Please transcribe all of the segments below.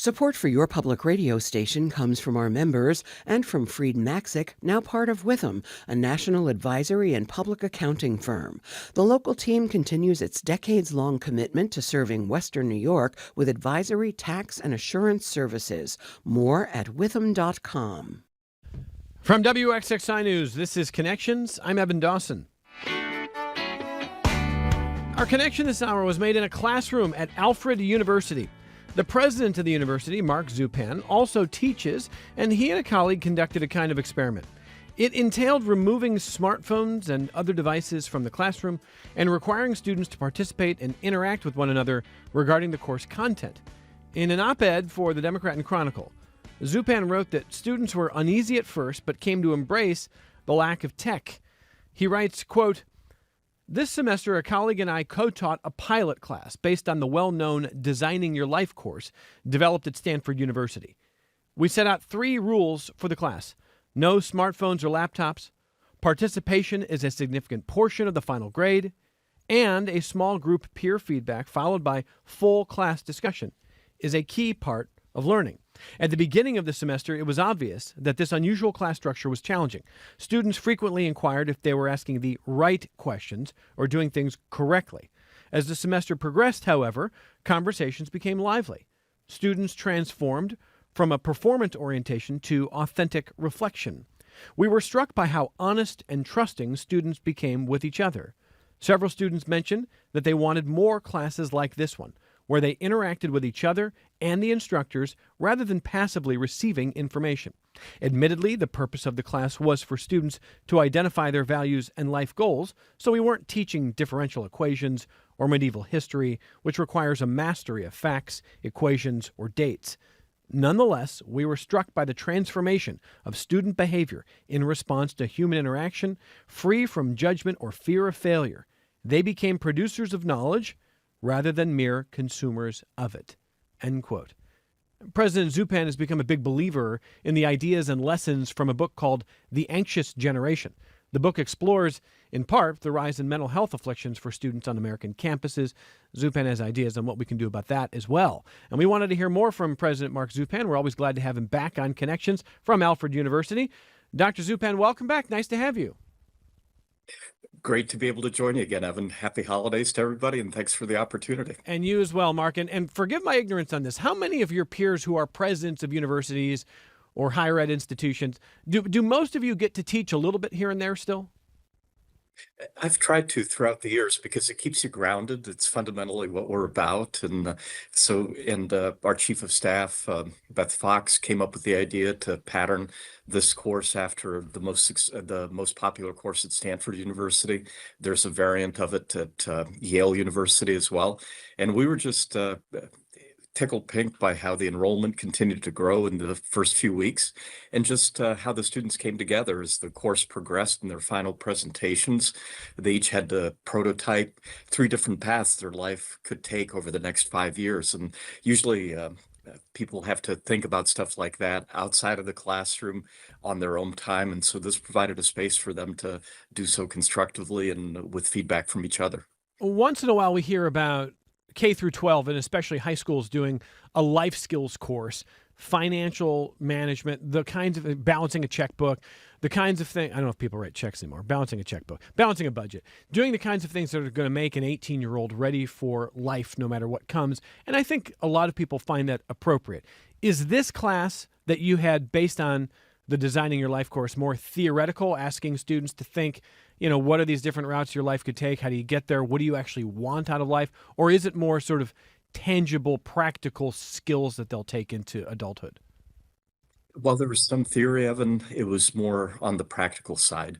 Support for your public radio station comes from our members and from Fried Maxick, now part of Witham, a national advisory and public accounting firm. The local team continues its decades-long commitment to serving Western New York with advisory, tax, and assurance services. More at witham.com. From WXXI News, this is Connections. I'm Evan Dawson. Our connection this hour was made in a classroom at Alfred University. The president of the university, Mark Zupan, also teaches, and he and a colleague conducted a kind of experiment. It entailed removing smartphones and other devices from the classroom and requiring students to participate and interact with one another regarding the course content. In an op-ed for the Democrat and Chronicle, Zupan wrote that students were uneasy at first but came to embrace the lack of tech. He writes, quote, "This semester, a colleague and I co-taught a pilot class based on the well-known Designing Your Life course developed at Stanford University. We set out 3 rules for the class. No smartphones or laptops, participation is a significant portion of the final grade, and a small group peer feedback followed by full class discussion is a key part of learning." At the beginning of the semester, it was obvious that this unusual class structure was challenging. Students frequently inquired if they were asking the right questions or doing things correctly. As the semester progressed, however, conversations became lively. Students transformed from a performance orientation to authentic reflection. We were struck by how honest and trusting students became with each other. Several students mentioned that they wanted more classes like this one, where they interacted with each other and the instructors rather than passively receiving information. Admittedly, the purpose of the class was for students to identify their values and life goals, so we weren't teaching differential equations or medieval history, which requires a mastery of facts, equations, or dates. Nonetheless, we were struck by the transformation of student behavior in response to human interaction, free from judgment or fear of failure. They became producers of knowledge rather than mere consumers of it, end quote. President Zupan has become a big believer in the ideas and lessons from a book called The Anxious Generation. The book explores, in part, the rise in mental health afflictions for students on American campuses. Zupan has ideas on what we can do about that as well. And we wanted to hear more from President Mark Zupan. We're always glad to have him back on Connections from Alfred University. Dr. Zupan, welcome back. Nice to have you. Great to be able to join you again, Evan. Happy holidays to everybody, and thanks for the opportunity. And you as well, Mark. And forgive my ignorance on this. How many of your peers who are presidents of universities or higher ed institutions, do most of you get to teach a little bit here and there still? I've tried to throughout the years because it keeps you grounded. It's fundamentally what we're about. And our chief of staff, Beth Fox, came up with the idea to pattern this course after the most popular course at Stanford University. There's a variant of it at Yale University as well. And we were just tickled pink by how the enrollment continued to grow in the first few weeks, and just how the students came together as the course progressed in their final presentations. They each had to prototype 3 different paths their life could take over the next 5 years. And usually people have to think about stuff like that outside of the classroom on their own time. And so this provided a space for them to do so constructively and with feedback from each other. Once in a while, we hear about K through 12, and especially high schools, doing a life skills course, financial management, the kinds of balancing a checkbook, the kinds of things. I don't know if people write checks anymore. Balancing a checkbook, balancing a budget, doing the kinds of things that are going to make an 18-year-old ready for life no matter what comes. And I think a lot of people find that appropriate. Is this class that you had based on the Designing Your Life course more theoretical, asking students to think, what are these different routes your life could take? How do you get there? What do you actually want out of life? Or is it more sort of tangible, practical skills that they'll take into adulthood? While there was some theory, Evan, it was more on the practical side.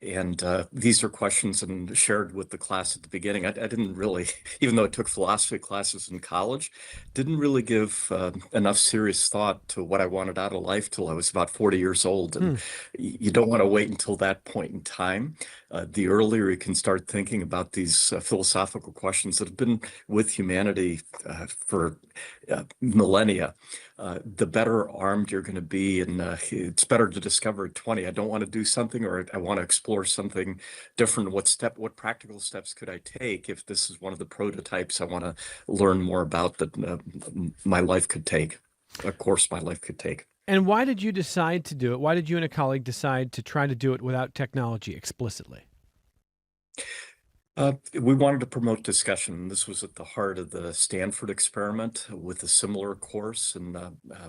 And these are questions and shared with the class at the beginning. I didn't really, even though I took philosophy classes in college, didn't really give enough serious thought to what I wanted out of life till I was about 40 years old. And you don't want to wait until that point in time. The earlier you can start thinking about these philosophical questions that have been with humanity for millennia, the better armed you're going to be. And it's better to discover at 20, I don't want to do something, or I want to explore something different. What practical steps could I take if this is one of the prototypes I want to learn more about that my life could take? a course my life could take. And why did you decide to do it? Why did you and a colleague decide to try to do it without technology explicitly? We wanted to promote discussion. This was at the heart of the Stanford experiment with a similar course. And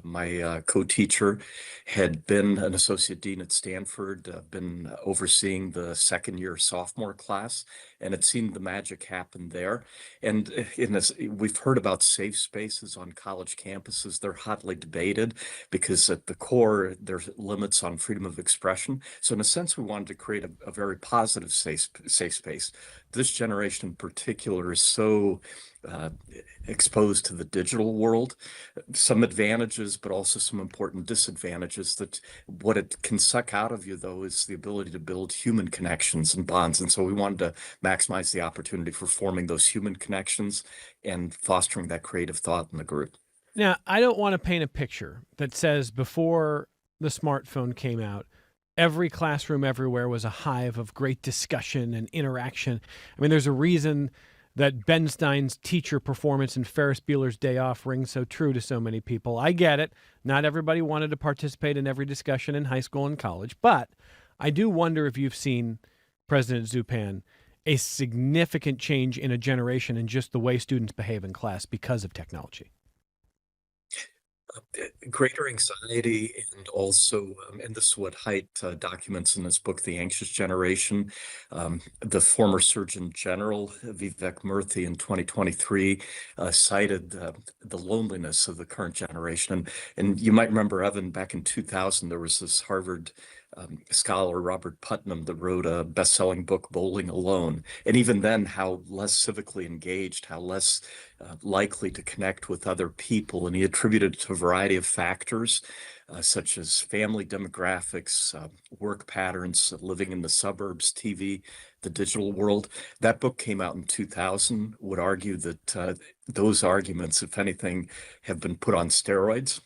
my co-teacher had been an associate dean at Stanford, been overseeing the second year sophomore class, and had seen the magic happen there. And in this, we've heard about safe spaces on college campuses. They're hotly debated because at the core, there's limits on freedom of expression. So in a sense, we wanted to create a very positive safe space. This generation in particular is so exposed to the digital world, some advantages, but also some important disadvantages. That what it can suck out of you, though, is the ability to build human connections and bonds. And so we wanted to maximize the opportunity for forming those human connections and fostering that creative thought in the group. Now, I don't want to paint a picture that says before the smartphone came out, every classroom everywhere was a hive of great discussion and interaction. I mean, there's a reason that Ben Stein's teacher performance in Ferris Bueller's Day Off rings so true to so many people. I get it. Not everybody wanted to participate in every discussion in high school and college, but I do wonder if you've seen, President Zupan, a significant change in a generation in just the way students behave in class because of technology. Greater anxiety, and also, and this is what Haidt documents in his book, The Anxious Generation. The former Surgeon General, Vivek Murthy, in 2023, cited the loneliness of the current generation. And you might remember, Evan, back in 2000, there was this Harvard scholar, Robert Putnam, that wrote a best-selling book, Bowling Alone. And even then, how less civically engaged, how less likely to connect with other people. And he attributed it to a variety of factors, such as family demographics, work patterns, living in the suburbs, TV, the digital world. That book came out in 2000, would argue that those arguments, if anything, have been put on steroids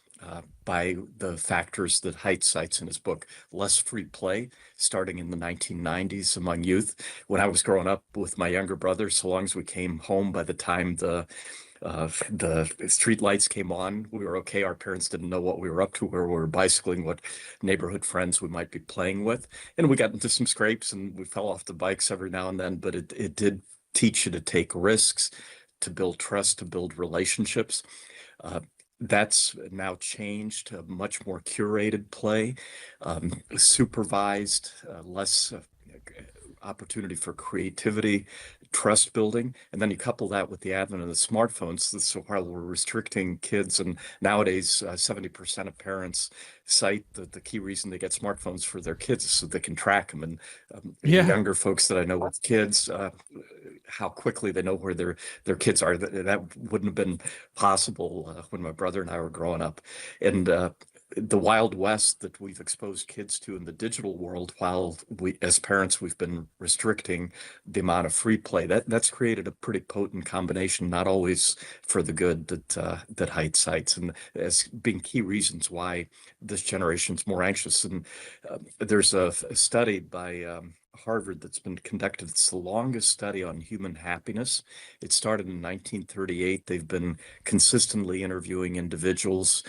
by the factors that Haidt cites in his book. Less free play starting in the 1990s among youth. When I was growing up with my younger brother, so long as we came home by the time the street lights came on, we were okay. Our parents didn't know what we were up to, where we were bicycling, what neighborhood friends we might be playing with. And we got into some scrapes and we fell off the bikes every now and then, but it did teach you to take risks, to build trust, to build relationships. That's now changed to much more curated play, supervised, less opportunity for creativity, trust building. And then you couple that with the advent of the smartphones. So while we're restricting kids, and nowadays 70% of parents cite that the key reason they get smartphones for their kids is so they can track them. And younger folks that I know with kids, how quickly they know where their kids are. That wouldn't have been possible when my brother and I were growing up. And the Wild West that we've exposed kids to in the digital world, while we, as parents, we've been restricting the amount of free play, that's created a pretty potent combination, not always for the good, that Haidt cites, and as being key reasons why this generation's more anxious. And there's a study by Harvard that's been conducted. It's the longest study on human happiness. It started in 1938. They've been consistently interviewing individuals,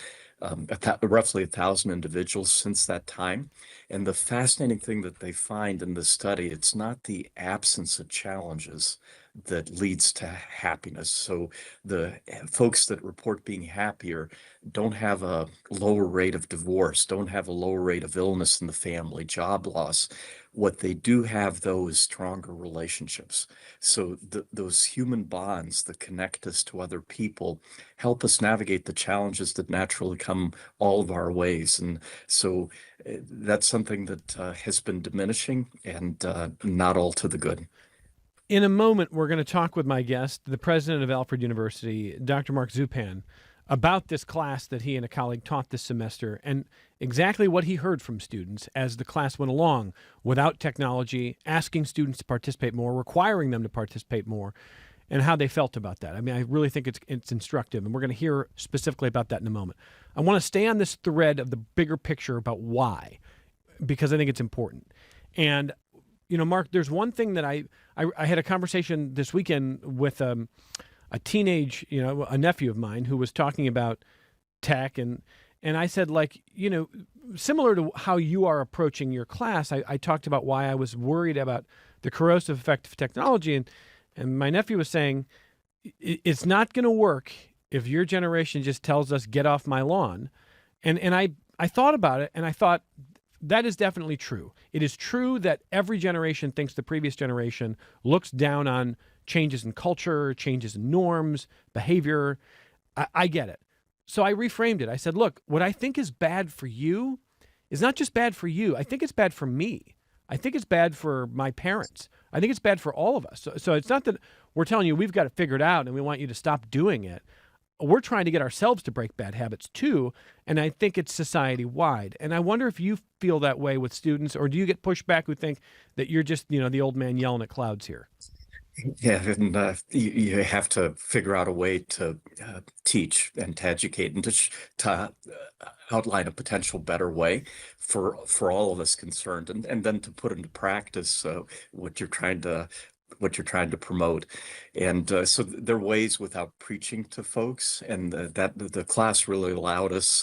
roughly 1,000 individuals since that time. And the fascinating thing that they find in this study, it's not the absence of challenges that leads to happiness. So the folks that report being happier don't have a lower rate of divorce, don't have a lower rate of illness in the family, job loss. What they do have, though, is stronger relationships. So those human bonds that connect us to other people help us navigate the challenges that naturally come all of our ways. And so that's something that has been diminishing, and not all to the good. In a moment, we're going to talk with my guest, the president of Alfred University, Dr. Mark Zupan, about this class that he and a colleague taught this semester and exactly what he heard from students as the class went along without technology, asking students to participate more, requiring them to participate more, and how they felt about that. I mean, I really think it's instructive, and we're going to hear specifically about that in a moment. I want to stay on this thread of the bigger picture about why, because I think it's important. And you know, Mark, there's one thing that I had a conversation this weekend with a teenage, a nephew of mine who was talking about tech, and I said, like, similar to how you are approaching your class, I talked about why I was worried about the corrosive effect of technology, and my nephew was saying, it's not going to work if your generation just tells us, get off my lawn. And I thought about it, and I thought, that is definitely true. It is true that every generation thinks the previous generation looks down on changes in culture, changes in norms, behavior. I get it. So I reframed it. I said, look, what I think is bad for you is not just bad for you. I think it's bad for me. I think it's bad for my parents. I think it's bad for all of us. So it's not that we're telling you we've got it figured out and we want you to stop doing it. We're trying to get ourselves to break bad habits too, and I think it's society-wide. And I wonder if you feel that way with students, or do you get pushback who think that you're just, the old man yelling at clouds here? Yeah, and you have to figure out a way to teach and to educate and to outline a potential better way for all of us concerned, and then to put into practice what you're trying to promote. And so there are ways without preaching to folks, and that the class really allowed us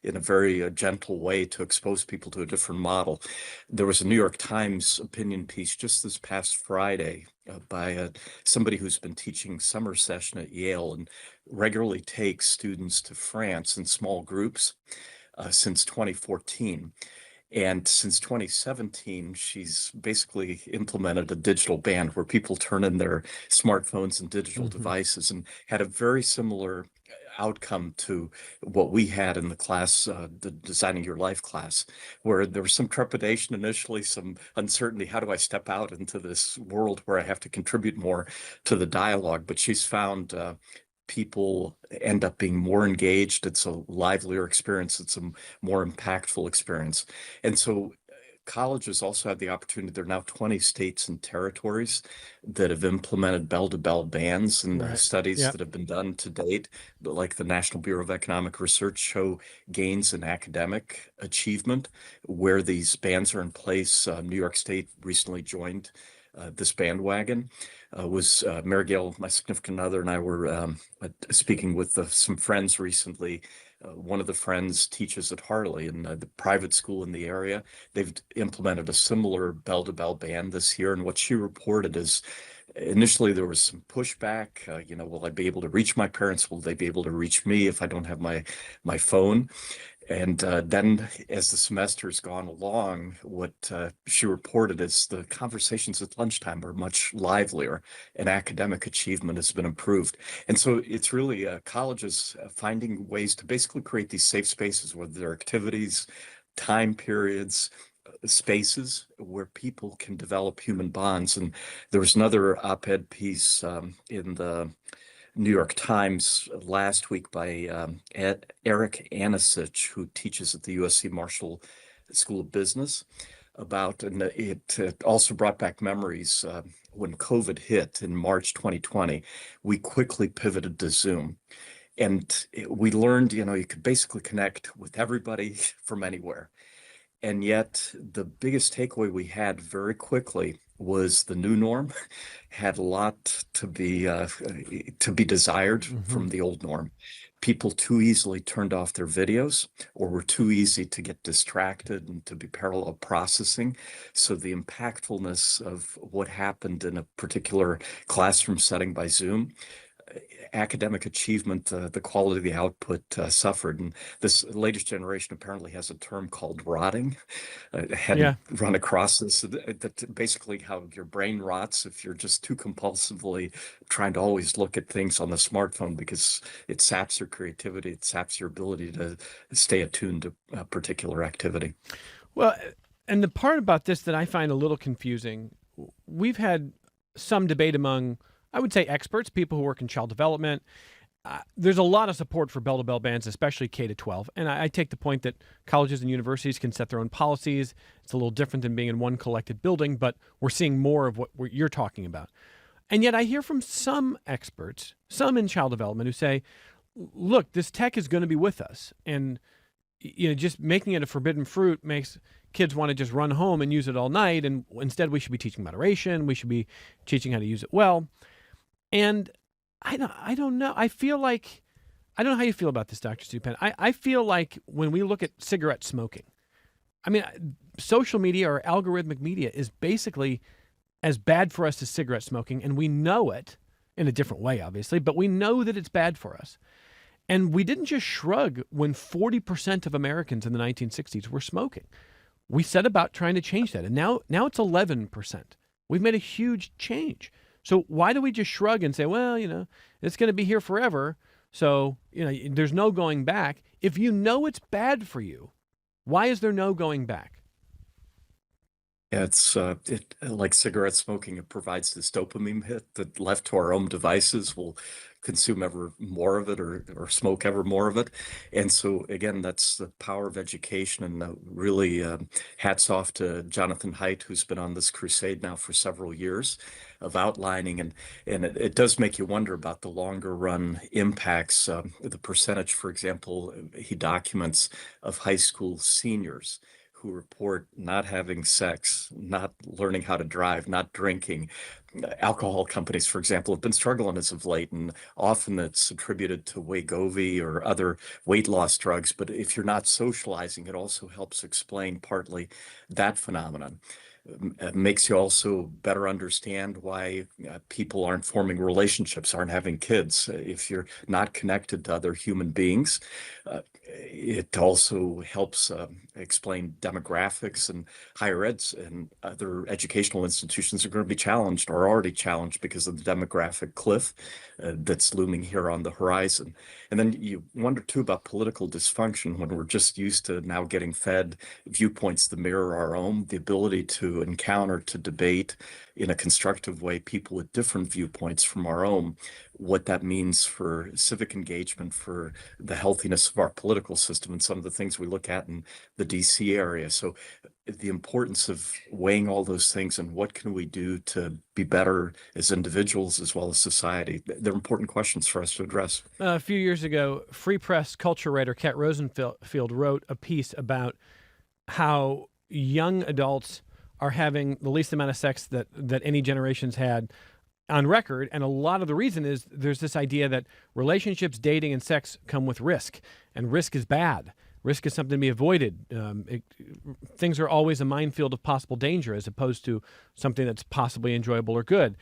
in a very gentle way to expose people to a different model. There was a New York Times opinion piece just this past Friday by somebody who's been teaching summer session at Yale and regularly takes students to France in small groups since 2014. And since 2017, she's basically implemented a digital ban where people turn in their smartphones and digital devices, and had a very similar outcome to what we had in the class, the Designing Your Life class, where there was some trepidation initially, some uncertainty. How do I step out into this world where I have to contribute more to the dialogue? But she's found people end up being more engaged. It's a livelier experience. It's a more impactful experience. And so colleges also have the opportunity. There are now 20 states and territories that have implemented bell-to-bell bans, and Right. studies Yep. that have been done to date, like the National Bureau of Economic Research, show gains in academic achievement where these bans are in place. New York State recently joined this bandwagon. Mary Gail, my significant other, and I were speaking with some friends recently. One of the friends teaches at Harley, in the private school in the area. They've implemented a similar bell-to-bell ban this year, and what she reported is initially there was some pushback. Will I be able to reach my parents? Will they be able to reach me if I don't have my phone? And then as the semester's gone along, what she reported is the conversations at lunchtime are much livelier, and academic achievement has been improved. And so it's really colleges finding ways to basically create these safe spaces, whether they're activities, time periods, spaces where people can develop human bonds. And there was another op-ed piece in the New York Times last week by Eric Anisich, who teaches at the USC Marshall School of Business, and it also brought back memories when COVID hit in March 2020. We quickly pivoted to Zoom. And we learned, you could basically connect with everybody from anywhere. And yet the biggest takeaway we had very quickly was the new norm had a lot to be desired from the old norm. People too easily turned off their videos, or were too easy to get distracted and to be parallel processing. So the impactfulness of what happened in a particular classroom setting by Zoom, academic achievement, the quality of the output suffered. And this latest generation apparently has a term called rotting. I hadn't run across this. That basically how your brain rots if you're just too compulsively trying to always look at things on the smartphone, because it saps your creativity, it saps your ability to stay attuned to a particular activity. Well, and the part about this that I find a little confusing, we've had some debate among, I would say, experts, people who work in child development. There's a lot of support for bell-to-bell bans, especially K-12. And I take the point that colleges and universities can set their own policies. It's a little different than being in one collected building, but we're seeing more of what you're talking about. And yet I hear from some experts, some in child development, who say, look, this tech is going to be with us. And just making it a forbidden fruit makes kids want to just run home and use it all night. And instead, we should be teaching moderation. We should be teaching how to use it well. And I don't know. I feel like I don't know how you feel about this, Dr. Zupan. I feel like when we look at cigarette smoking, I mean, social media or algorithmic media is basically as bad for us as cigarette smoking, and we know it in a different way, obviously, but we know that it's bad for us. And we didn't just shrug when 40% of Americans in the 1960s were smoking. We set about trying to change that, and now it's 11%. We've made a huge change. So why do we just shrug and say, well, it's going to be here forever, so there's no going back? If you know it's bad for you, why is there no going back? Yeah, like cigarette smoking, it provides this dopamine hit that left to our own devices will consume ever more of it or smoke ever more of it. And so again, that's the power of education. And really hats off to Jonathan Haidt, who's been on this crusade now for several years of outlining. And it does make you wonder about the longer run impacts. The percentage, for example, he documents of high school seniors who report not having sex, not learning how to drive, not drinking. Alcohol companies, for example, have been struggling as of late, and often it's attributed to Wegovy or other weight loss drugs. But if you're not socializing, it also helps explain partly that phenomenon. It makes you also better understand why people aren't forming relationships, aren't having kids. If you're not connected to other human beings, it also helps explain demographics, and higher eds and other educational institutions are going to be challenged or already challenged because of the demographic cliff that's looming here on the horizon. And then you wonder too about political dysfunction when we're just used to now getting fed viewpoints that mirror our own, the ability to encounter, to debate in a constructive way people with different viewpoints from our own, what that means for civic engagement, for the healthiness of our political system, and some of the things we look at in the DC area. So the importance of weighing all those things and what can we do to be better as individuals as well as society, they're important questions for us to address. A few years ago, Free Press culture writer Kat Rosenfield wrote a piece about how young adults are having the least amount of sex that any generation's had on record. And a lot of the reason is there's this idea that relationships, dating, and sex come with risk, and risk is bad. Risk is something to be avoided. Things are always a minefield of possible danger as opposed to something that's possibly enjoyable or good.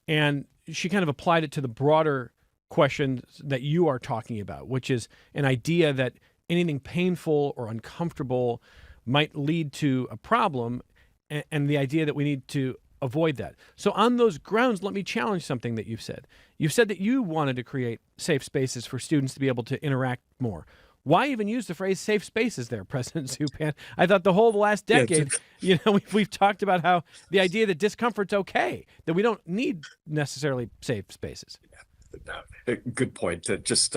And she kind of applied it to the broader question that you are talking about, which is an idea that anything painful or uncomfortable might lead to a problem, and the idea that we need to avoid that. So on those grounds, let me challenge something that you've said. You've said that you wanted to create safe spaces for students to be able to interact more. Why even use the phrase safe spaces there, President Zupan? I thought the whole last decade, we've talked about how the idea that discomfort's okay, that we don't need necessarily safe spaces. Good point. Just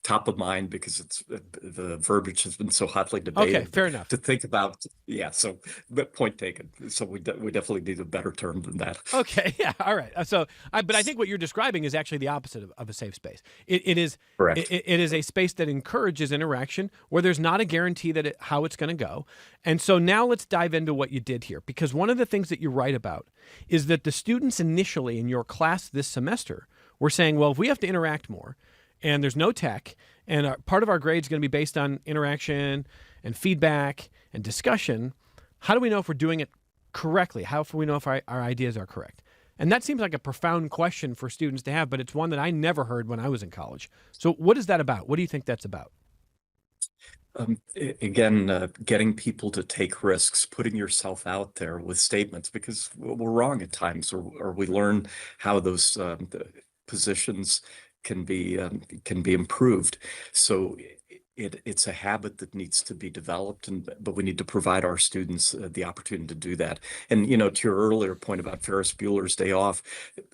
top of mind because it's the verbiage has been so hotly debated. Okay, fair enough. To think about, so but point taken. So we definitely need a better term than that. Okay, yeah, all right. But I think what you're describing is actually the opposite of a safe space. It is Correct. It is a space that encourages interaction where there's not a guarantee that how it's going to go. And so now let's dive into what you did here, because one of the things that you write about is that the students initially in your class this semester were saying, well, if we have to interact more and there's no tech and part of our grade is going to be based on interaction and feedback and discussion, how do we know if we're doing it correctly? How do we know if our ideas are correct? And that seems like a profound question for students to have, but it's one that I never heard when I was in college. So what is that about? What do you think that's about? Again, getting people to take risks, putting yourself out there with statements, because we're wrong at times, or we learn how those positions can be improved. So it's a habit that needs to be developed, but we need to provide our students the opportunity to do that. And to your earlier point about Ferris Bueller's Day Off,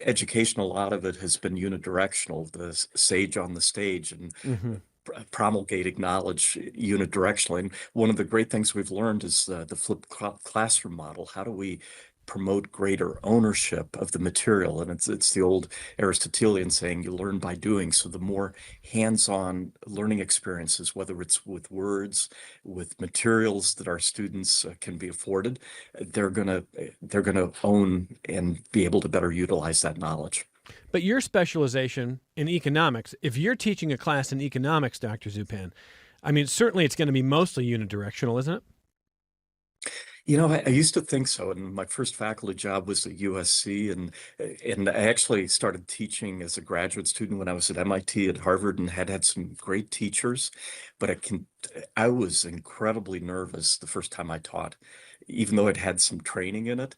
education, a lot of it has been unidirectional, the sage on the stage, and promulgating knowledge unidirectionally. And one of the great things we've learned is the flipped classroom model. How do we promote greater ownership of the material? And it's the old Aristotelian saying, you learn by doing. So the more hands-on learning experiences, whether it's with words, with materials that our students can be afforded, they're gonna own and be able to better utilize that knowledge. But your specialization in economics, if you're teaching a class in economics, Dr. Zupan, I mean, certainly it's going to be mostly unidirectional, isn't it? I used to think so, and my first faculty job was at USC, and I actually started teaching as a graduate student when I was at MIT at Harvard, and had some great teachers. But I was incredibly nervous the first time I taught, even though it had some training in it,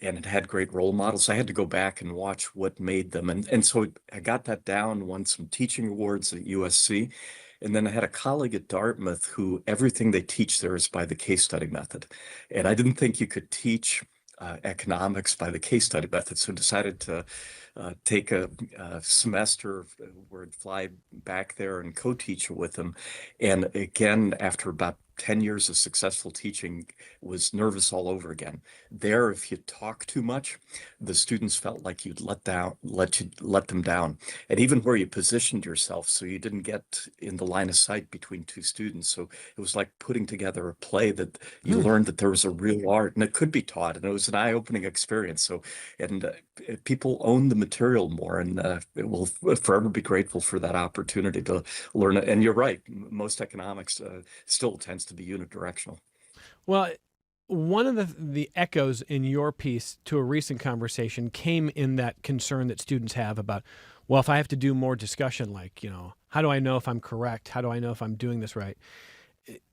and it had great role models. I had to go back and watch what made them, and so I got that down. Won some teaching awards at USC. And then I had a colleague at Dartmouth who everything they teach there is by the case study method. And I didn't think you could teach economics by the case study method. So I decided to take a semester where I'd fly back there and co-teach with him. And again, after about 10 years of successful teaching, was nervous all over again. There, if you talk too much, the students felt like you'd let them down. And even where you positioned yourself so you didn't get in the line of sight between two students. So it was like putting together a play that you learned that there was a real art and it could be taught. And it was an eye-opening experience. So, and people own the material more, and will forever be grateful for that opportunity to learn it. And you're right, most economics still tends to be unidirectional. Well, one of the echoes in your piece to a recent conversation came in that concern that students have about, well, if I have to do more discussion, like, how do I know if I'm correct? How do I know if I'm doing this right?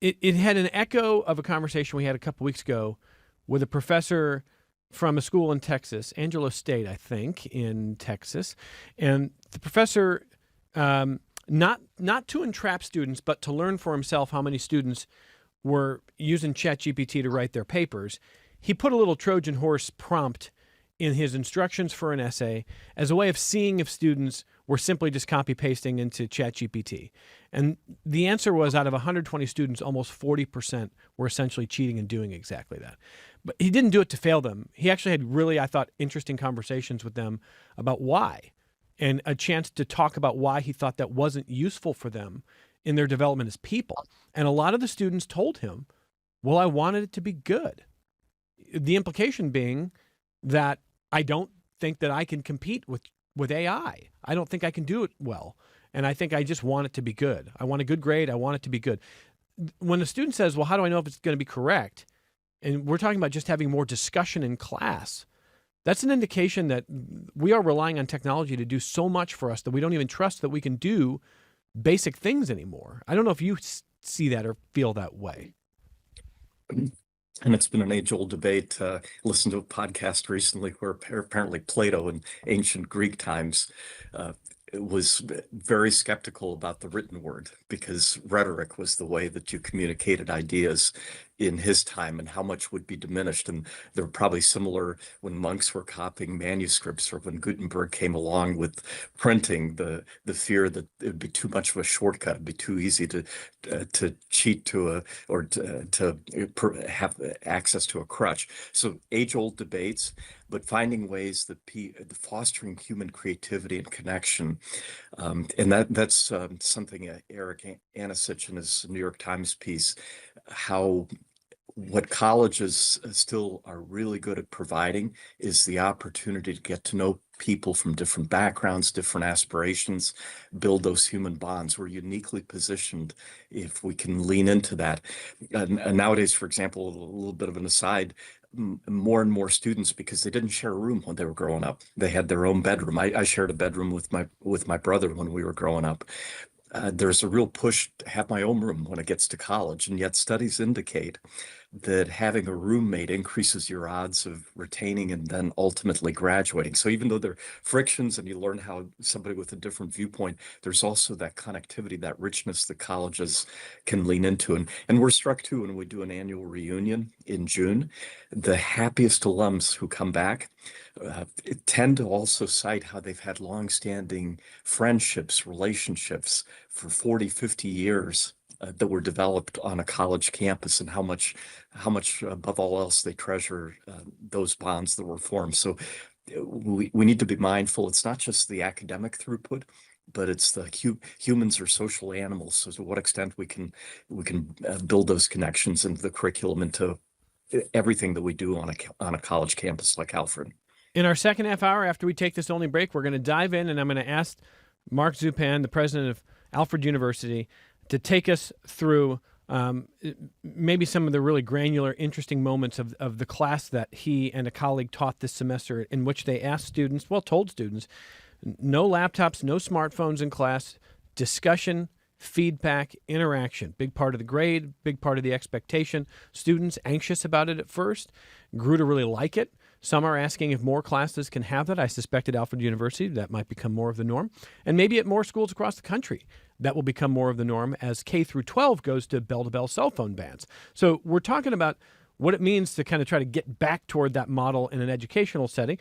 It had an echo of a conversation we had a couple weeks ago with a professor from a school in Texas, Angelo State, I think, in Texas. And the professor, not to entrap students, but to learn for himself how many students were using ChatGPT to write their papers, he put a little Trojan horse prompt in his instructions for an essay as a way of seeing if students were simply just copy pasting into ChatGPT. And the answer was, out of 120 students, almost 40% were essentially cheating and doing exactly that. But he didn't do it to fail them. He actually had really, I thought, interesting conversations with them about why, and a chance to talk about why he thought that wasn't useful for them in their development as people. And a lot of the students told him, well, I wanted it to be good. The implication being that I don't think that I can compete with AI. I don't think I can do it well. And I think I just want it to be good. I want a good grade. I want it to be good. When a student says, well, how do I know if it's going to be correct? And we're talking about just having more discussion in class. That's an indication that we are relying on technology to do so much for us that we don't even trust that we can do basic things anymore. I don't know if you see that or feel that way. And it's been an age-old debate. Listened to a podcast recently where apparently Plato in ancient Greek times was very skeptical about the written word, because rhetoric was the way that you communicated ideas in his time, and how much would be diminished. And there were probably similar when monks were copying manuscripts, or when Gutenberg came along with printing, the fear that it would be too much of a shortcut, it'd be too easy to cheat to have access to a crutch. So age-old debates, but finding ways that fostering human creativity and connection, and that's something Eric Anisich in his New York Times piece, what colleges still are really good at providing is the opportunity to get to know people from different backgrounds, different aspirations, build those human bonds. We're uniquely positioned if we can lean into that. And nowadays, for example, a little bit of an aside, more and more students, because they didn't share a room when they were growing up, they had their own bedroom. I shared a bedroom with my brother when we were growing up. There's a real push to have my own room when it gets to college, and yet studies indicate that having a roommate increases your odds of retaining and then ultimately graduating. So even though there are frictions and you learn how somebody with a different viewpoint, there's also that connectivity, that richness that colleges can lean into. And we're struck too when we do an annual reunion in June. The happiest alums who come back tend to also cite how they've had longstanding friendships, relationships for 40, 50 years that were developed on a college campus, and how much above all else they treasure those bonds that were formed. So we need to be mindful. It's not just the academic throughput, but it's the humans are social animals. So to what extent we can build those connections into the curriculum, into everything that we do on a college campus like Alfred. In our second half hour, after we take this only break, we're going to dive in, and I'm going to ask Mark Zupan, the president of Alfred University, to take us through maybe some of the really granular, interesting moments of the class that he and a colleague taught this semester, in which they asked students, told students, no laptops, no smartphones in class, discussion, feedback, interaction. Big part of the grade, big part of the expectation. Students anxious about it at first, grew to really like it. Some are asking if more classes can have that. I suspect at Alfred University that might become more of the norm. And maybe at more schools across the country that will become more of the norm as K through 12 goes to bell-to-bell cell phone bans. So we're talking about what it means to kind of try to get back toward that model in an educational setting.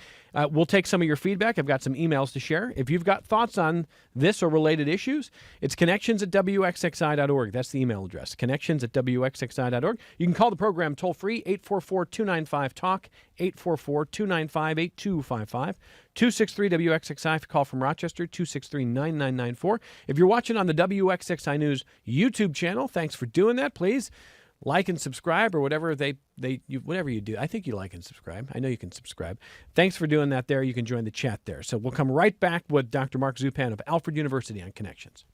We'll take some of your feedback. I've got some emails to share. If you've got thoughts on this or related issues, it's connections@wxxi.org. That's the email address, connections@wxxi.org. You can call the program toll-free, 844-295-TALK, 844-295-8255, 263-WXXI if you call from Rochester, 263-9994. If you're watching on the WXXI News YouTube channel, thanks for doing that. Please like and subscribe, or whatever whatever you do. I think you like and subscribe. I know you can subscribe. Thanks for doing that there. You can join the chat there. So we'll come right back with Dr. Mark Zupan of Alfred University on Connections.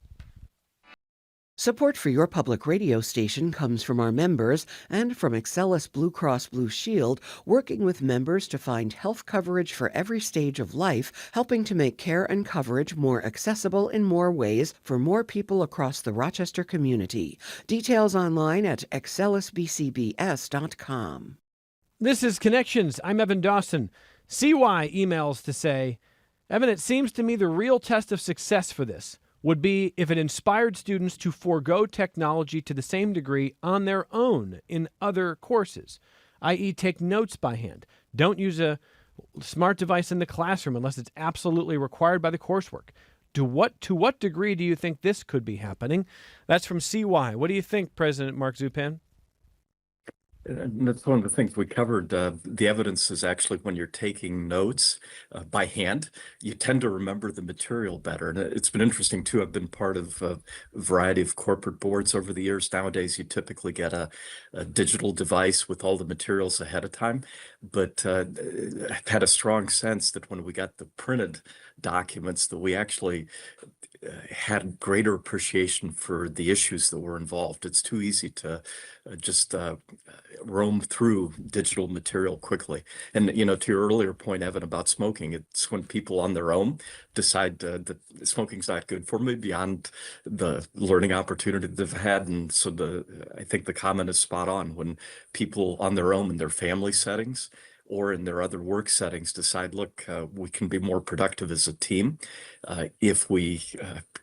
Support for your public radio station comes from our members and from Excellus Blue Cross Blue Shield, working with members to find health coverage for every stage of life, helping to make care and coverage more accessible in more ways for more people across the Rochester community. Details online at excellusbcbs.com. This is Connections. I'm Evan Dawson. CY emails to say, Evan, it seems to me the real test of success for this would be if it inspired students to forego technology to the same degree on their own in other courses, i.e. take notes by hand. Don't use a smart device in the classroom unless it's absolutely required by the coursework. To what degree do you think this could be happening? That's from CY. What do you think, President Mark Zupan? And that's one of the things we covered. The evidence is actually when you're taking notes by hand, you tend to remember the material better. And it's been interesting, too. I've been part of a variety of corporate boards over the years. Nowadays, you typically get a digital device with all the materials ahead of time. But I've had a strong sense that when we got the printed documents, that we actually had greater appreciation for the issues that were involved. It's too easy to just roam through digital material quickly. And, to your earlier point, Evan, about smoking, it's when people on their own decide that smoking's not good for me beyond the learning opportunity they've had. And so I think the comment is spot on. When people on their own in their family settings or in their other work settings decide, look, we can be more productive as a team if we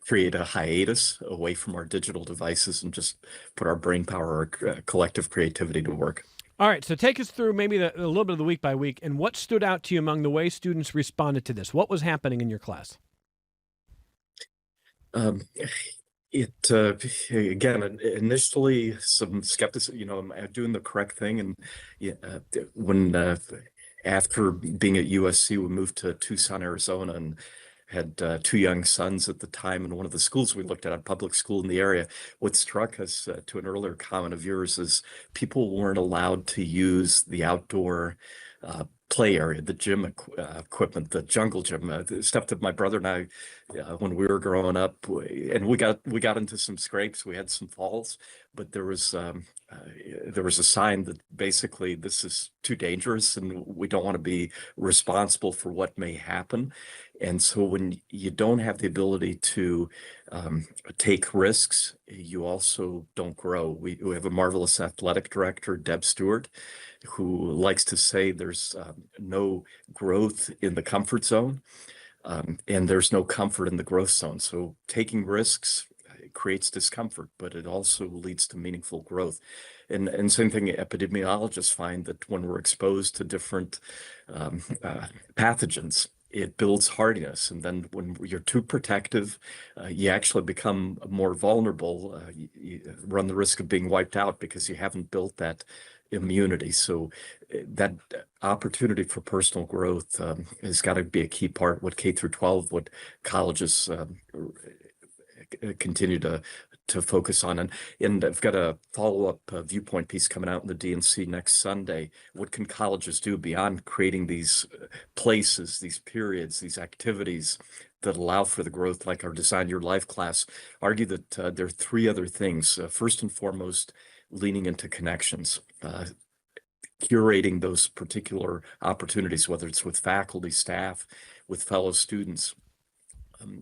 create a hiatus away from our digital devices and just put our brain power, our collective creativity to work. All right, so take us through maybe a little bit of the week by week, and what stood out to you among the way students responded to this? What was happening in your class? Again, initially some skepticism, am I doing the correct thing? And when after being at USC, we moved to Tucson, Arizona, and had two young sons at the time. And one of the schools we looked at, a public school in the area, what struck us to an earlier comment of yours is people weren't allowed to use the outdoor play area, the gym equipment, the jungle gym, the stuff that my brother and I, when we were growing up, and we got into some scrapes, we had some falls, but there was a sign that basically this is too dangerous and we don't want to be responsible for what may happen. And so when you don't have the ability to take risks, you also don't grow. We have a marvelous athletic director, Deb Stewart, who likes to say there's no growth in the comfort zone, and there's no comfort in the growth zone. So taking risks creates discomfort, but it also leads to meaningful growth. And same thing, epidemiologists find that when we're exposed to different pathogens, it builds hardiness. And then when you're too protective, you actually become more vulnerable. You run the risk of being wiped out because you haven't built that immunity. So that opportunity for personal growth has got to be a key part. What K through 12, what colleges continue to to focus on. And I've got a follow-up viewpoint piece coming out in the DNC next Sunday. What can colleges do beyond creating these places, these periods, these activities that allow for the growth, like our Design Your Life class? Argue that there are three other things. First and foremost, leaning into connections, curating those particular opportunities, whether it's with faculty, staff, with fellow students.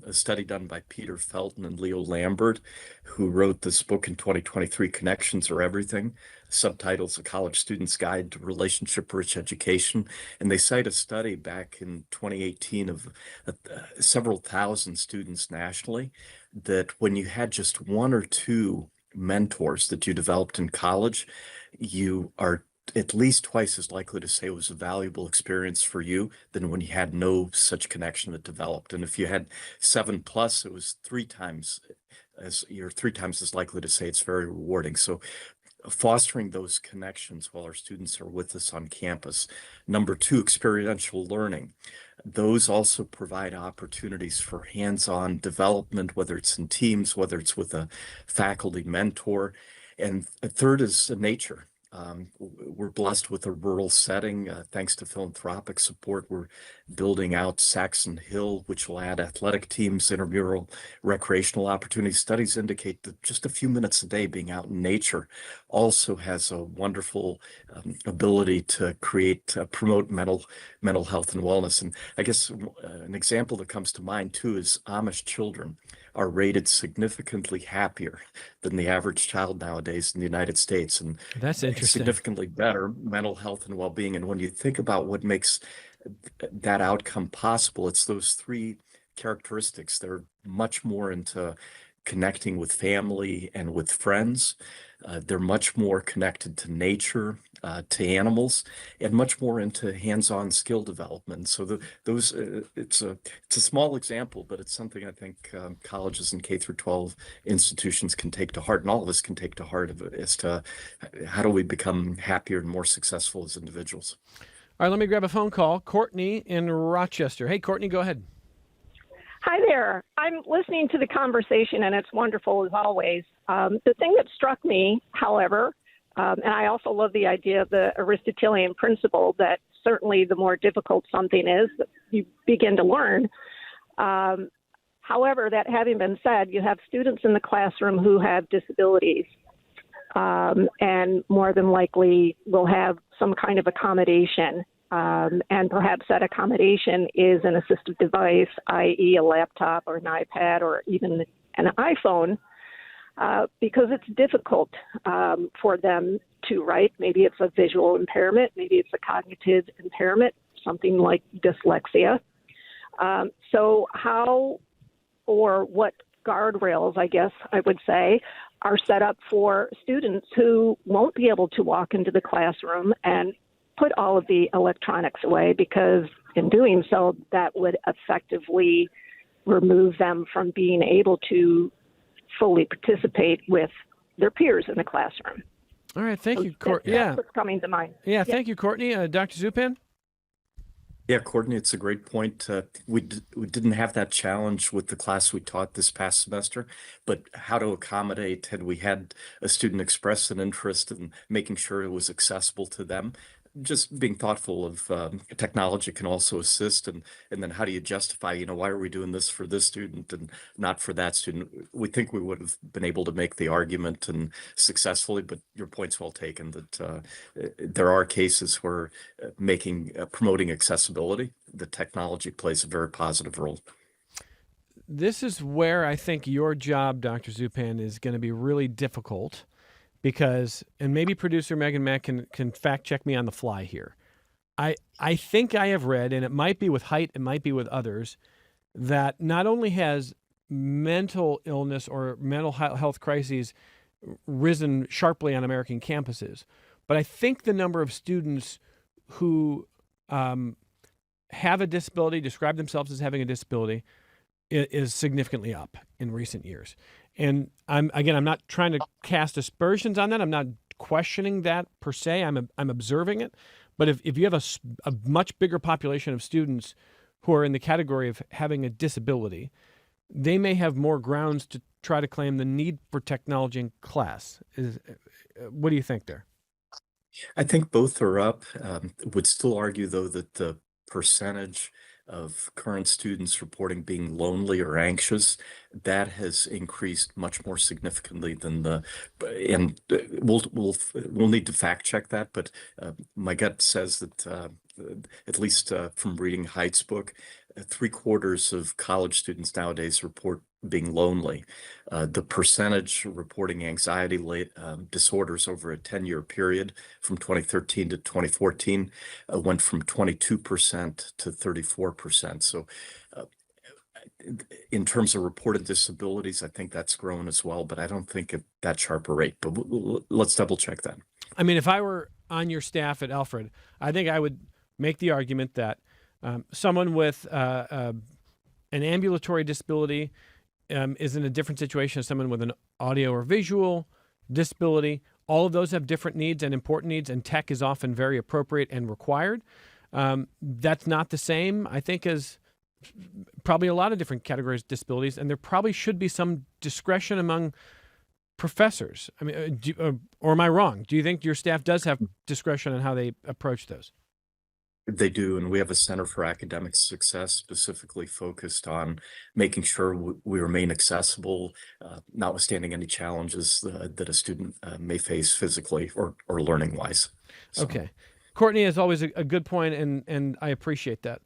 A study done by Peter Felton and Leo Lambert, who wrote this book in 2023, Connections Are Everything, subtitles A College Student's Guide to Relationship-Rich Education. And they cite a study back in 2018 of several thousand students nationally, that when you had just one or two mentors that you developed in college, you are at least twice as likely to say it was a valuable experience for you than when you had no such connection that developed. And if you had 7+, it was you're 3 times as likely to say it's very rewarding. So fostering those connections while our students are with us on campus. Number 2, experiential learning. Those also provide opportunities for hands-on development, whether it's in teams, whether it's with a faculty mentor. And a third is nature. We're blessed with a rural setting. Thanks to philanthropic support, we're building out Saxon Hill, which will add athletic teams, intramural recreational opportunities. Studies indicate that just a few minutes a day being out in nature also has a wonderful ability to promote mental health and wellness. And I guess an example that comes to mind too is Amish children are rated significantly happier than the average child nowadays in the United States, and That's interesting. significantly better mental health and well-being. And when you think about what makes that outcome possible, it's those three characteristics. They're much more into connecting with family and with friends. They're much more connected to nature, to animals, and much more into hands-on skill development. So it's a small example, but it's something I think colleges and K-12 institutions can take to heart, and all of us can take to heart as to how do we become happier and more successful as individuals. All right, let me grab a phone call. Courtney in Rochester. Hey, Courtney, go ahead. Hi there. I'm listening to the conversation, and it's wonderful as always. The thing that struck me, however, and I also love the idea of the Aristotelian principle that certainly the more difficult something is, that you begin to learn. However, that having been said, you have students in the classroom who have disabilities, and more than likely will have some kind of accommodation. And perhaps that accommodation is an assistive device, i.e. a laptop or an iPad or even an iPhone, because it's difficult for them to write. Maybe it's a visual impairment, maybe it's a cognitive impairment, something like dyslexia. So how or what guardrails, I guess I would say, are set up for students who won't be able to walk into the classroom and put all of the electronics away, because in doing so, that would effectively remove them from being able to fully participate with their peers in the classroom. All right, thank you, Courtney. That's what's coming to mind. Yeah, thank you, Courtney. Dr. Zupan? Yeah, Courtney, it's a great point. We didn't have that challenge with the class we taught this past semester, but how to accommodate, had we had a student express an interest in making sure it was accessible to them, just being thoughtful of technology can also assist, and then how do you justify, why are we doing this for this student and not for that student? We think we would have been able to make the argument and successfully, but your point's well taken that there are cases where promoting accessibility, the technology plays a very positive role. This is where I think your job, Dr. Zupan, is going to be really difficult. Because, and maybe producer Megan Mack can fact check me on the fly here. I think I have read, and it might be with Height, it might be with others, that not only has mental illness or mental health crises risen sharply on American campuses, but I think the number of students who have a disability, describe themselves as having a disability, is significantly up in recent years. And I'm not trying to cast aspersions on that. I'm not questioning that per se. I'm observing it. But if you have a much bigger population of students who are in the category of having a disability, they may have more grounds to try to claim the need for technology in class. What do you think there? I think both are up. Would still argue, though, that the percentage of current students reporting being lonely or anxious, that has increased much more significantly than and we'll need to fact check that, but my gut says that at least from reading Haidt's book, 3/4 of college students nowadays report being lonely. The percentage reporting anxiety disorders over a 10-year period from 2013 to 2014 went from 22% to 34%. So in terms of reported disabilities, I think that's grown as well, but I don't think at that sharp a rate. But let's double check that. I mean, if I were on your staff at Alfred, I think I would make the argument that someone with an ambulatory disability is in a different situation as someone with an audio or visual disability. All of those have different needs and important needs, and tech is often very appropriate and required. That's not the same, I think, as probably a lot of different categories of disabilities, and there probably should be some discretion among professors. I mean, or am I wrong? Do you think your staff does have discretion on how they approach those? They do, and we have a Center for Academic Success specifically focused on making sure we remain accessible, notwithstanding any challenges that a student may face physically or learning-wise. So. Okay. Courtney, as always, a good point, and I appreciate that.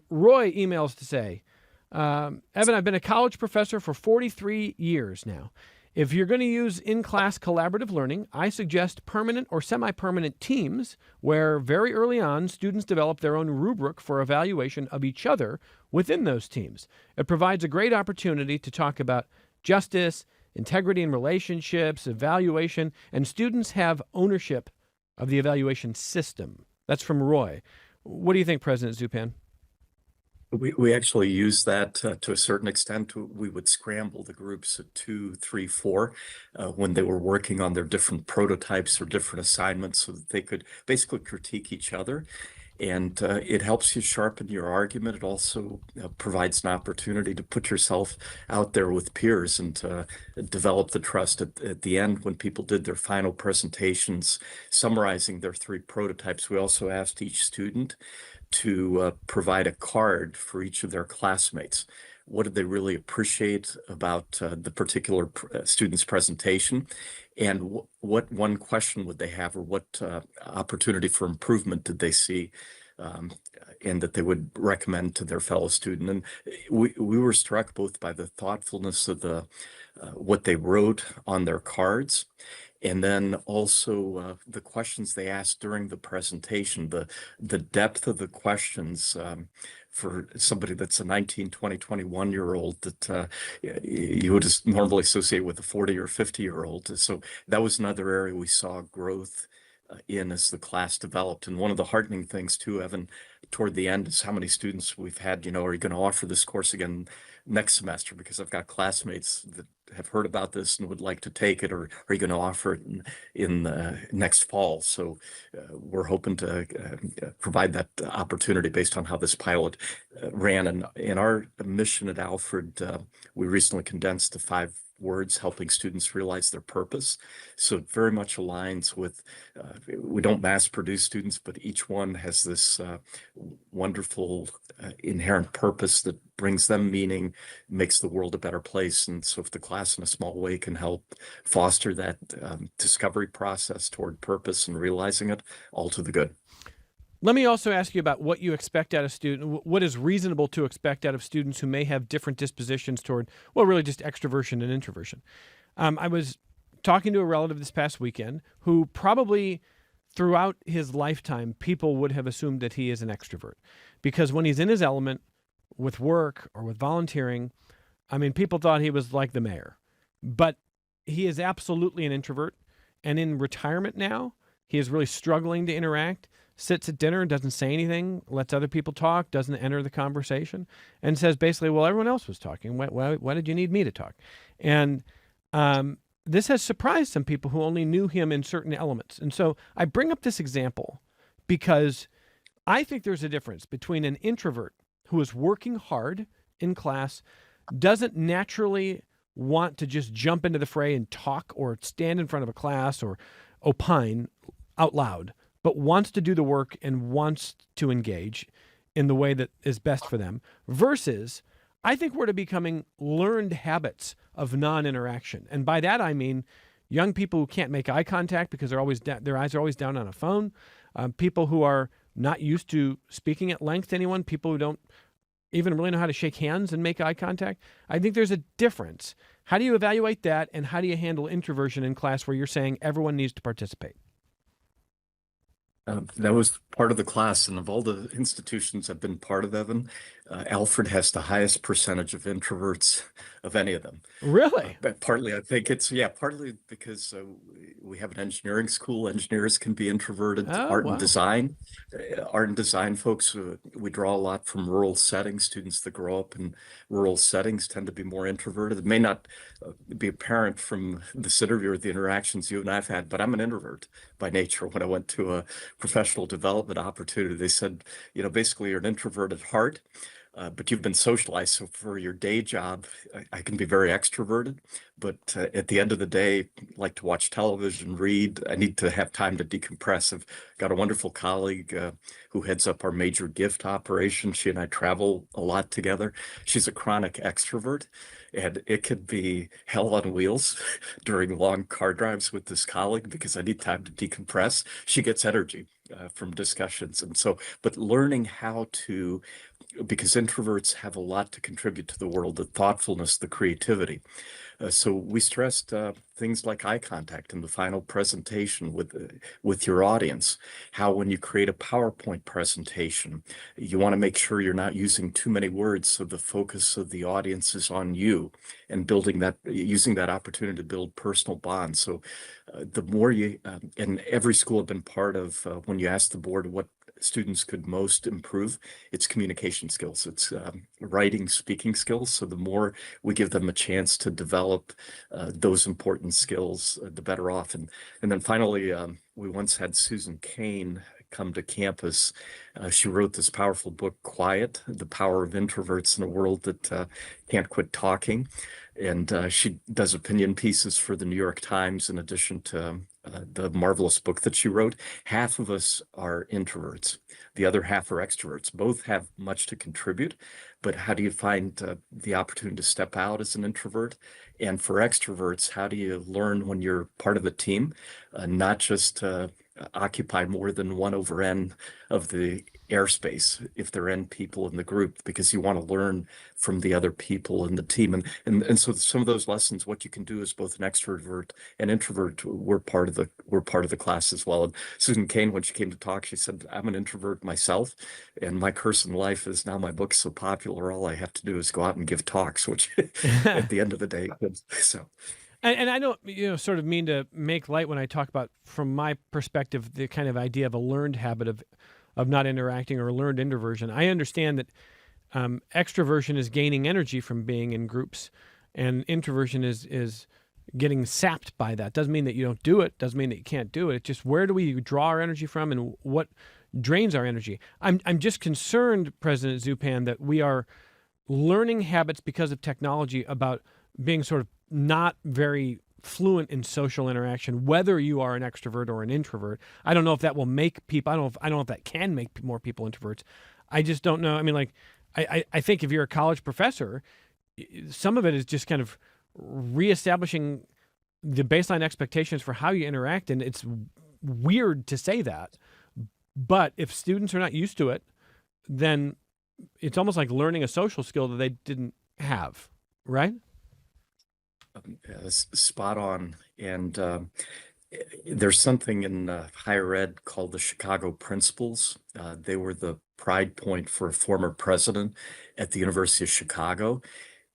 Roy emails to say, Evan, I've been a college professor for 43 years now. If you're going to use in-class collaborative learning, I suggest permanent or semi-permanent teams where very early on students develop their own rubric for evaluation of each other within those teams. It provides a great opportunity to talk about justice, integrity in relationships, evaluation, and students have ownership of the evaluation system. That's from Roy. What do you think, President Zupan? We actually use that to a certain extent. We would scramble the groups at 2, 3, 4 when they were working on their different prototypes or different assignments so that they could basically critique each other. And it helps you sharpen your argument. It also provides an opportunity to put yourself out there with peers and to develop the trust at the end when people did their final presentations, summarizing their 3 prototypes. We also asked each student to provide a card for each of their classmates. What did they really appreciate about the particular student's presentation? And what one question would they have, or what opportunity for improvement did they see and that they would recommend to their fellow student? And we were struck both by the thoughtfulness of what they wrote on their cards, and then also the questions they asked during the presentation, the depth of the questions for somebody that's a 19, 20, 21-year-old that you would normally associate with a 40 or 50-year-old. So that was another area we saw growth in as the class developed. And one of the heartening things too, Evan, toward the end is how many students we've had, are you going to offer this course again next semester? Because I've got classmates that have heard about this and would like to take it, or are you going to offer it in next fall? So we're hoping to provide that opportunity based on how this pilot ran. And in our mission at Alfred, we recently condensed to 5 words, helping students realize their purpose. So it very much aligns with, we don't mass produce students, but each one has this wonderful inherent purpose that brings them meaning, makes the world a better place. And so if the class in a small way can help foster that discovery process toward purpose and realizing it, all to the good. Let me also ask you about what you expect out of students. What is reasonable to expect out of students who may have different dispositions toward, well, really just extroversion and introversion. I was talking to a relative this past weekend who probably throughout his lifetime, people would have assumed that he is an extrovert. Because when he's in his element with work or with volunteering, I mean, people thought he was like the mayor. But he is absolutely an introvert. And in retirement now, he is really struggling to interact. Sits at dinner, doesn't say anything, lets other people talk, doesn't enter the conversation, and says basically, well, everyone else was talking. Why did you need me to talk? And this has surprised some people who only knew him in certain elements. And so I bring up this example because I think there's a difference between an introvert who is working hard in class, doesn't naturally want to just jump into the fray and talk or stand in front of a class or opine out loud, but wants to do the work and wants to engage in the way that is best for them, versus I think we're becoming learned habits of non-interaction. And by that, I mean young people who can't make eye contact because they're always their eyes are always down on a phone, people who are not used to speaking at length to anyone, people who don't even really know how to shake hands and make eye contact. I think there's a difference. How do you evaluate that, and how do you handle introversion in class where you're saying everyone needs to participate? That was part of the class, and of all the institutions I've been part of, Evan, Alfred has the highest percentage of introverts of any of them. Really? But partly, I think partly because we have an engineering school. Engineers can be introverted. Oh, Art wow. and design folks, we draw a lot from rural settings. Students that grow up in rural settings tend to be more introverted. It may not be apparent from this interview or the interactions you and I've had, but I'm an introvert by nature. When I went to a professional development opportunity, they said, basically you're an introvert at heart. But you've been socialized. So for your day job, I can be very extroverted. But at the end of the day, I like to watch television, read. I need to have time to decompress. I've got a wonderful colleague who heads up our major gift operation. She and I travel a lot together. She's a chronic extrovert. And it could be hell on wheels during long car drives with this colleague because I need time to decompress. She gets energy from discussions. And so, but learning how to, because introverts have a lot to contribute to the world, the thoughtfulness, the creativity. So we stressed things like eye contact in the final presentation with your audience. How when you create a PowerPoint presentation, you want to make sure you're not using too many words, so the focus of the audience is on you, and using that opportunity to build personal bonds. So the more you, and every school I've been part of, when you ask the board what students could most improve, it's communication skills, it's writing, speaking skills. So the more we give them a chance to develop those important skills, the better off. And then finally, we once had Susan Cain come to campus. She wrote this powerful book, Quiet: The Power of Introverts in a World That Can't Quit Talking. And she does opinion pieces for the New York Times in addition to the marvelous book that she wrote. Half of us are introverts. The other half are extroverts. Both have much to contribute, but how do you find the opportunity to step out as an introvert? And for extroverts, how do you learn when you're part of a team, not just occupy more than 1/n of the airspace if there are n people in the group, because you want to learn from the other people in the team. And so some of those lessons, what you can do as both an extrovert and introvert, we're part of the class as well. And Susan Cain, when she came to talk, she said, I'm an introvert myself, and my curse in life is now my book's so popular, all I have to do is go out and give talks, which at the end of the day, so. And I don't, sort of mean to make light when I talk about, from my perspective, the kind of idea of a learned habit of not interacting, or learned introversion. I understand that extroversion is gaining energy from being in groups, and introversion is getting sapped by that. Doesn't mean that you don't do it. Doesn't mean that you can't do it. It's just, where do we draw our energy from, and what drains our energy? I'm just concerned, President Zupan, that we are learning habits because of technology about being sort of not very fluent in social interaction, whether you are an extrovert or an introvert. I don't know if that will make people, I don't know if that can make more people introverts. I just don't know. I mean, like, I think if you're a college professor, some of it is just kind of reestablishing the baseline expectations for how you interact. And it's weird to say that, but if students are not used to it, then it's almost like learning a social skill that they didn't have, right? Spot on. And there's something in higher ed called the Chicago Principles. They were the pride point for a former president at the University of Chicago.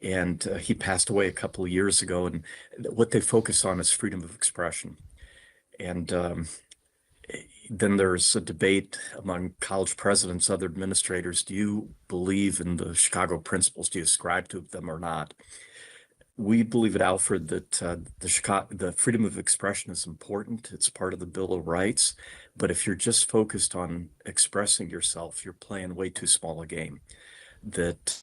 And he passed away a couple of years ago. And what they focus on is freedom of expression. And then there's a debate among college presidents, other administrators. Do you believe in the Chicago Principles? Do you ascribe to them or not? We believe at Alfred that the freedom of expression is important. It's part of the Bill of Rights. But if you're just focused on expressing yourself, you're playing way too small a game. That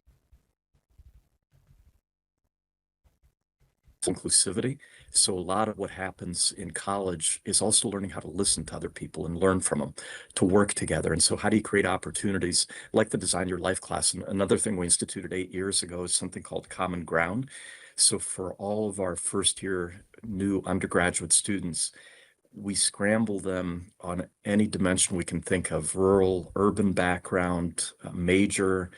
inclusivity. So a lot of what happens in college is also learning how to listen to other people and learn from them, to work together. And so how do you create opportunities like the Design Your Life class? And another thing we instituted 8 years ago is something called Common Ground. So for all of our first year new undergraduate students, we scramble them on any dimension we can think of: rural, urban background, major,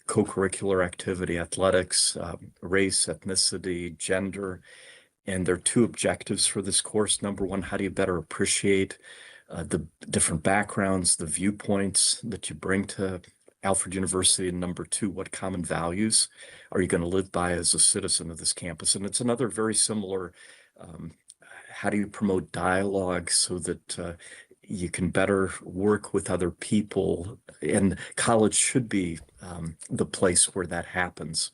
co-curricular activity, athletics, race, ethnicity, gender. And there are two objectives for this course. Number one, how do you better appreciate the different backgrounds, the viewpoints that you bring to Alfred University? And number two, what common values are you going to live by as a citizen of this campus? And it's another very similar, how do you promote dialogue so that you can better work with other people? And college should be the place where that happens.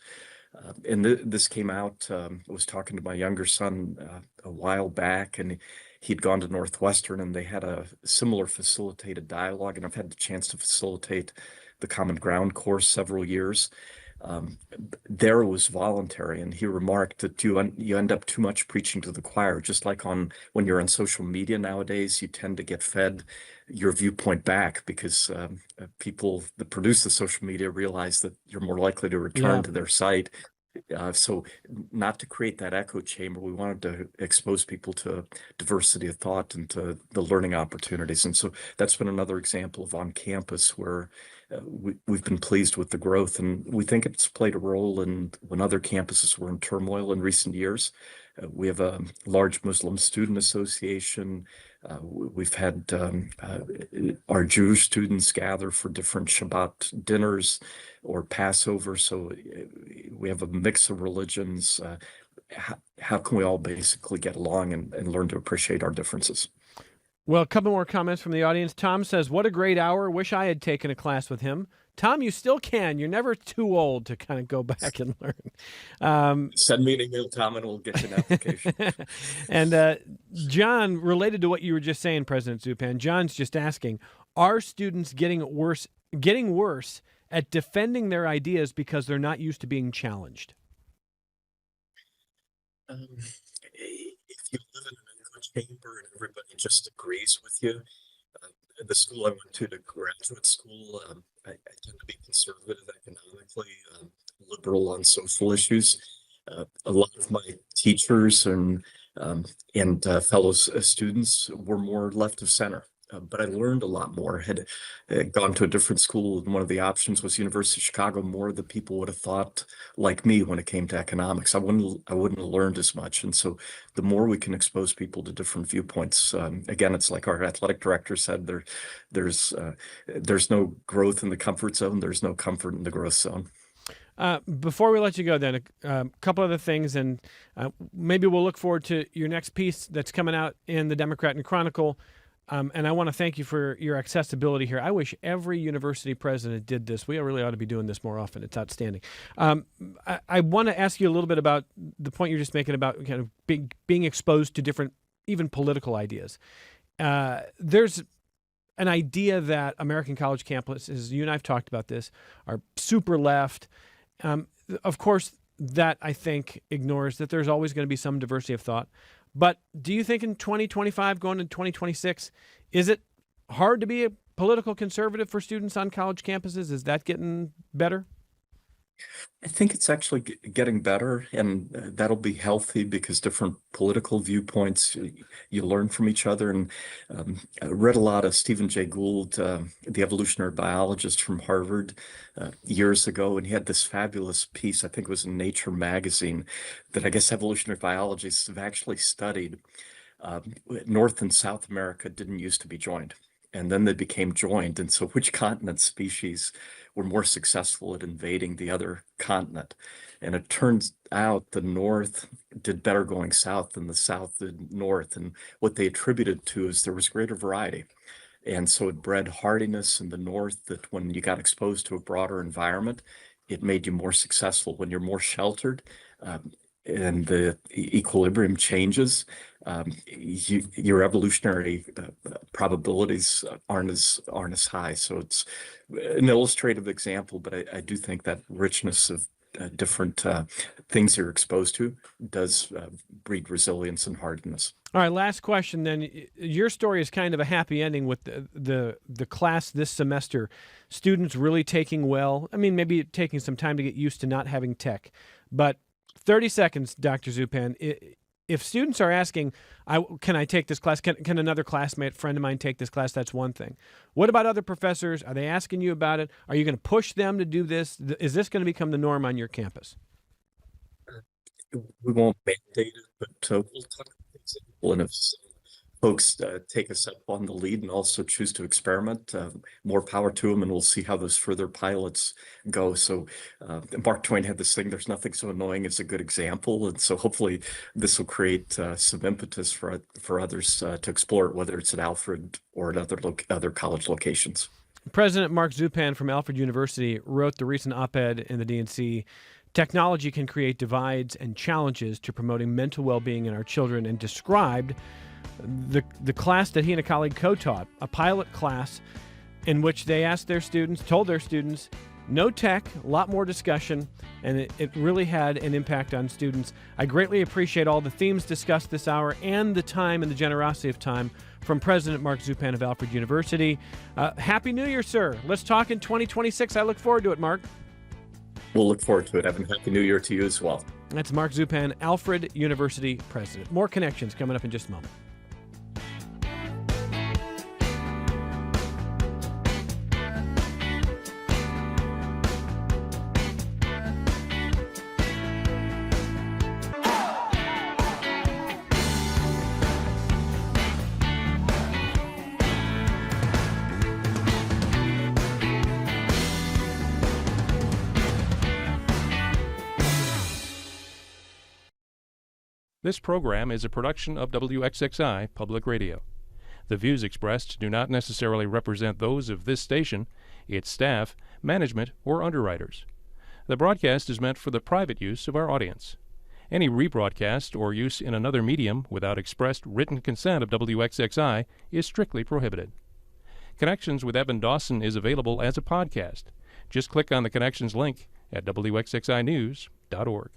And this came out, I was talking to my younger son a while back, and he'd gone to Northwestern, and they had a similar facilitated dialogue. And I've had the chance to facilitate the Common Ground course several years. There was voluntary, and he remarked that you end up too much preaching to the choir, just like when you're on social media nowadays, you tend to get fed your viewpoint back because people that produce the social media realize that you're more likely to return to their site. So not to create that echo chamber, we wanted to expose people to diversity of thought and to the learning opportunities. And so that's been another example of on campus where we've been pleased with the growth, and we think it's played a role in when other campuses were in turmoil in recent years. We have a large Muslim student association. We've had our Jewish students gather for different Shabbat dinners or Passover. So we have a mix of religions. How can we all basically get along and learn to appreciate our differences? Well, a couple more comments from the audience. Tom says, what a great hour. Wish I had taken a class with him. Tom, you still can. You're never too old to kind of go back and learn. Send me an email, Tom, and we'll get you an application. And John, related to what you were just saying, President Zupan, John's just asking, are students getting worse at defending their ideas because they're not used to being challenged? If you live in an echo chamber and everybody just agrees with you, the school I went to graduate school, I tend to be conservative economically, liberal on social issues. A lot of my teachers and fellow students were more left of center. But I learned a lot more. Had gone to a different school, and one of the options was University of Chicago. More of the people would have thought like me when it came to economics. I wouldn't have learned as much. And so the more we can expose people to different viewpoints, again, it's like our athletic director said, there's no growth in the comfort zone. There's no comfort in the growth zone. Before we let you go, then, a couple other things, and maybe we'll look forward to your next piece that's coming out in the Democrat and Chronicle. And I want to thank you for your accessibility here. I wish every university president did this. We really ought to be doing this more often. It's outstanding. I want to ask you a little bit about the point you're just making about kind of being exposed to different, even political ideas. There's an idea that American college campuses, you and I have talked about this, are super left. Of course, that I think ignores that there's always going to be some diversity of thought. But do you think in 2025, going into 2026, is it hard to be a political conservative for students on college campuses? Is that getting better? I think it's actually getting better, and that'll be healthy because different political viewpoints, you learn from each other. And I read a lot of Stephen Jay Gould, the evolutionary biologist from Harvard, years ago, and he had this fabulous piece, I think it was in Nature magazine, that I guess evolutionary biologists have actually studied. North and South America didn't used to be joined, and then they became joined. And so which continent species were more successful at invading the other continent? And it turns out the North did better going south than the South did North. And what they attributed to is there was greater variety. And so it bred hardiness in the North, that when you got exposed to a broader environment, it made you more successful. When you're more sheltered, and the equilibrium changes, your evolutionary probabilities aren't as high. So it's an illustrative example, but I do think that richness of different things you're exposed to does breed resilience and hardness. All right, last question then. Your story is kind of a happy ending with the class this semester. Students really taking well. I mean, maybe taking some time to get used to not having tech. But 30 seconds, Dr. Zupan. If students are asking, can I take this class? Can another classmate, friend of mine, take this class? That's one thing. What about other professors? Are they asking you about it? Are you going to push them to do this? Is this going to become the norm on your campus? We won't mandate it, but we'll talk about the example. And if folks take us up on the lead and also choose to experiment, more power to them, and we'll see how those further pilots go. So Mark Twain had this thing, there's nothing so annoying as a good example. And so hopefully this will create some impetus for others to explore it, whether it's at Alfred or at other college locations. President Mark Zupan from Alfred University wrote the recent op-ed in the DNC, "Technology can create divides and challenges to promoting mental well-being in our children," and described the class that he and a colleague co-taught, a pilot class in which they told their students, no tech, a lot more discussion, and it really had an impact on students. I greatly appreciate all the themes discussed this hour and the time and the generosity of time from President Mark Zupan of Alfred University. Happy New Year, sir. Let's talk in 2026. I look forward to it, Mark. We'll look forward to it. Have a happy New Year to you as well. That's Mark Zupan, Alfred University president. More connections coming up in just a moment. This program is a production of WXXI Public Radio. The views expressed do not necessarily represent those of this station, its staff, management, or underwriters. The broadcast is meant for the private use of our audience. Any rebroadcast or use in another medium without expressed written consent of WXXI is strictly prohibited. Connections with Evan Dawson is available as a podcast. Just click on the Connections link at WXXInews.org.